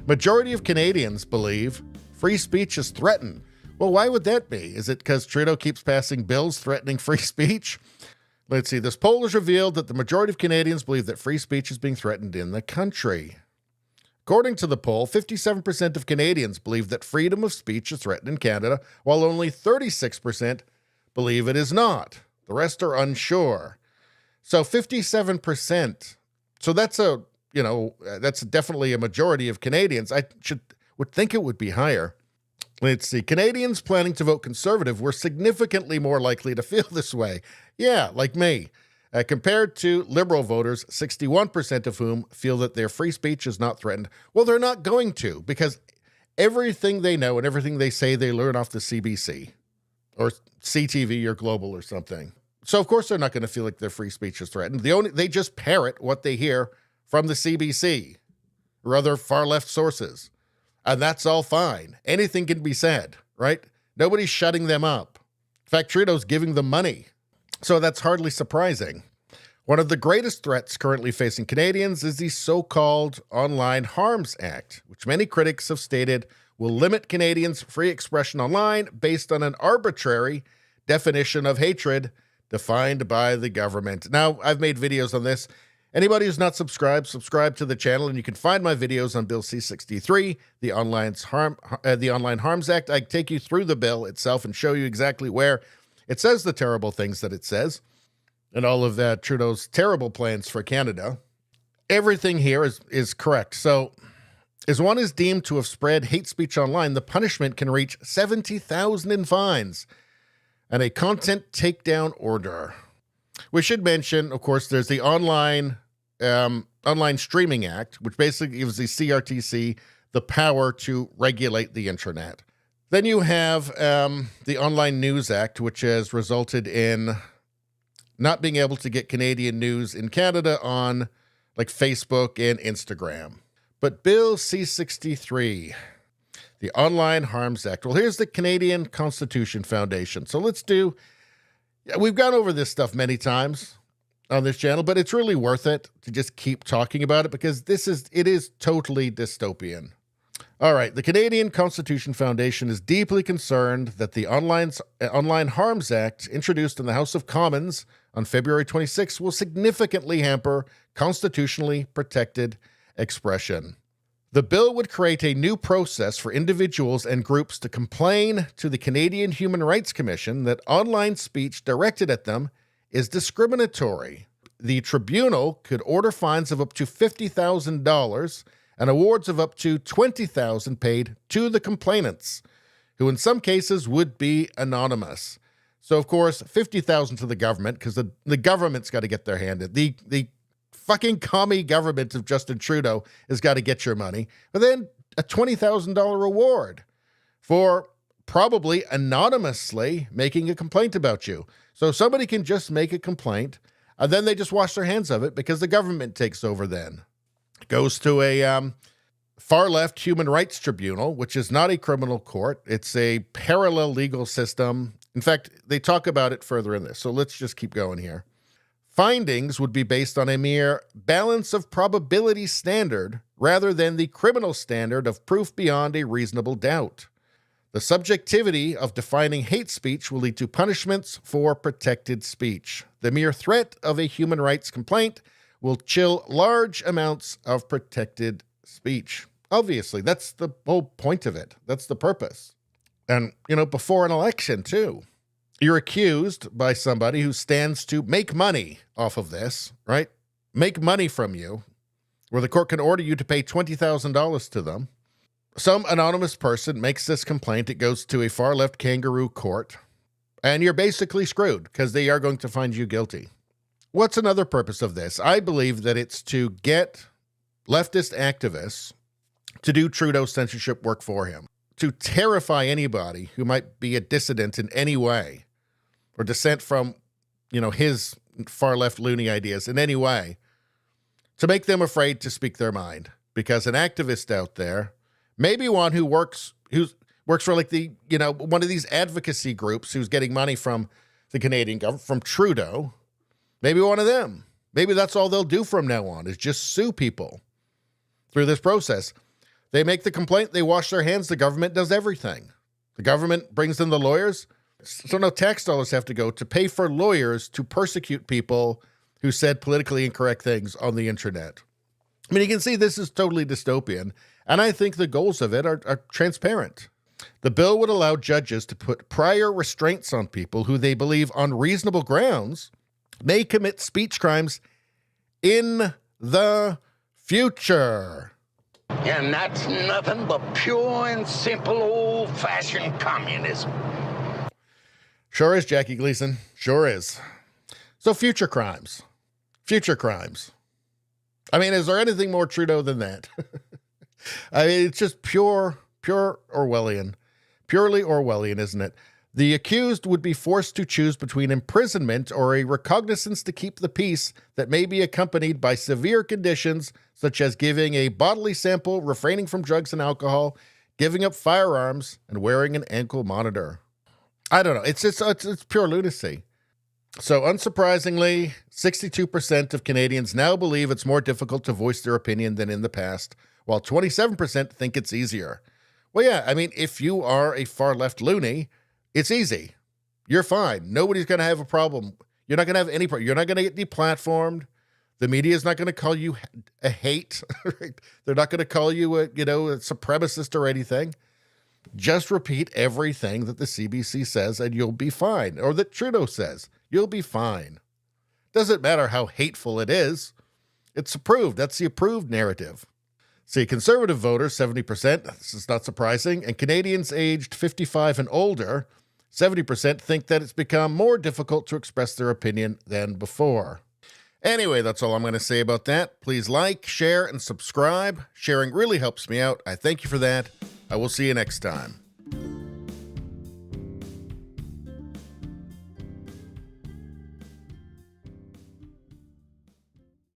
Majority of Canadians believe free speech is threatened. Well, why would that be? Is it because Trudeau keeps passing bills threatening free speech? Let's see. This poll has revealed that the majority of Canadians believe that free speech is being threatened in the country. According to the poll, 57% of Canadians believe that freedom of speech is threatened in Canada, while only 36% believe it is not. The rest are unsure. So 57%. So that's definitely a majority of Canadians. Would think it would be higher. Let's see. Canadians planning to vote Conservative were significantly more likely to feel this way. Yeah, like me. Compared to Liberal voters, 61% of whom feel that their free speech is not threatened. Well, they're not going to, because everything they know and everything they say, they learn off the CBC or CTV or Global or something. So, of course, they're not going to feel like their free speech is threatened. They just parrot what they hear from the CBC or other far-left sources. And that's all fine. Anything can be said, right? Nobody's shutting them up. In fact, Trudeau's giving them money. So that's hardly surprising. One of the greatest threats currently facing Canadians is the so-called Online Harms Act, which many critics have stated will limit Canadians' free expression online based on an arbitrary definition of hatred defined by the government. Now, I've made videos on this. Anybody who's not subscribed, subscribe to the channel, and you can find my videos on Bill C-63, the Online Harms Act. I take you through the bill itself and show you exactly where it says the terrible things that it says and all of Trudeau's terrible plans for Canada. Everything here is correct. So, as one is deemed to have spread hate speech online, the punishment can reach $70,000 in fines and a content takedown order. We should mention, of course, there's the Online Streaming Act, which basically gives the CRTC the power to regulate the internet. Then you have the Online News Act, which has resulted in not being able to get Canadian news in Canada on like Facebook and Instagram. But Bill C-63, the Online Harms Act. Well, here's the Canadian Constitution Foundation. So we've gone over this stuff many times on this channel, but it's really worth it to just keep talking about it because it is totally dystopian. All right, the Canadian Constitution Foundation is deeply concerned that the Online Harms Act, introduced in the House of Commons on February 26, will significantly hamper constitutionally protected expression. The bill would create a new process for individuals and groups to complain to the Canadian Human Rights Commission that online speech directed at them is discriminatory. The tribunal could order fines of up to $50,000 and awards of up to $20,000 paid to the complainants, who in some cases would be anonymous. So, of course, $50,000 to the government, because the government's got to get their hand in. The fucking commie government of Justin Trudeau has got to get your money. But then a $20,000 reward for probably anonymously making a complaint about you. So somebody can just make a complaint, and then they just wash their hands of it because the government takes over then. It goes to a far-left human rights tribunal, which is not a criminal court. It's a parallel legal system. In fact, they talk about it further in this. So let's just keep going here. Findings would be based on a mere balance of probability standard rather than the criminal standard of proof beyond a reasonable doubt. The subjectivity of defining hate speech will lead to punishments for protected speech. The mere threat of a human rights complaint will chill large amounts of protected speech. Obviously, that's the whole point of it. That's the purpose. And, before an election, too. You're accused by somebody who stands to make money off of this, right? Make money from you, where the court can order you to pay $20,000 to them. Some anonymous person makes this complaint. It goes to a far-left kangaroo court, and you're basically screwed because they are going to find you guilty. What's another purpose of this? I believe that it's to get leftist activists to do Trudeau's censorship work for him, to terrify anybody who might be a dissident in any way or dissent from, his far-left loony ideas in any way, to make them afraid to speak their mind. Because an activist out there, maybe one who works for like one of these advocacy groups who's getting money from the Canadian government, from Trudeau, maybe one of them. Maybe that's all they'll do from now on is just sue people through this process. They make the complaint, they wash their hands, the government does everything. The government brings in the lawyers. So no tax dollars have to go to pay for lawyers to persecute people who said politically incorrect things on the internet. I mean, you can see this is totally dystopian, and I think the goals of it are transparent. The bill would allow judges to put prior restraints on people who they believe on reasonable grounds may commit speech crimes in the future. And that's nothing but pure and simple old-fashioned communism. Sure is, Jackie Gleason. Sure is. So future crimes. Future crimes. I mean, is there anything more Trudeau than that? I mean, it's just pure Orwellian. Purely Orwellian, isn't it? The accused would be forced to choose between imprisonment or a recognizance to keep the peace that may be accompanied by severe conditions such as giving a bodily sample, refraining from drugs and alcohol, giving up firearms, and wearing an ankle monitor. I don't know. It's pure lunacy. So unsurprisingly, 62% of Canadians now believe it's more difficult to voice their opinion than in the past, while 27% think it's easier. Well, yeah, I mean, if you are a far-left loony, it's easy. You're fine. Nobody's going to have a problem. You're not going to have any problem. You're not going to get deplatformed. The media is not going to call you a hate. They're not going to call you a supremacist or anything. Just repeat everything that the CBC says and you'll be fine. Or that Trudeau says. You'll be fine. Doesn't matter how hateful it is. It's approved. That's the approved narrative. See, conservative voters, 70%, this is not surprising, and Canadians aged 55 and older, 70% think that it's become more difficult to express their opinion than before. Anyway, that's all I'm going to say about that. Please like, share, and subscribe. Sharing really helps me out. I thank you for that. I will see you next time.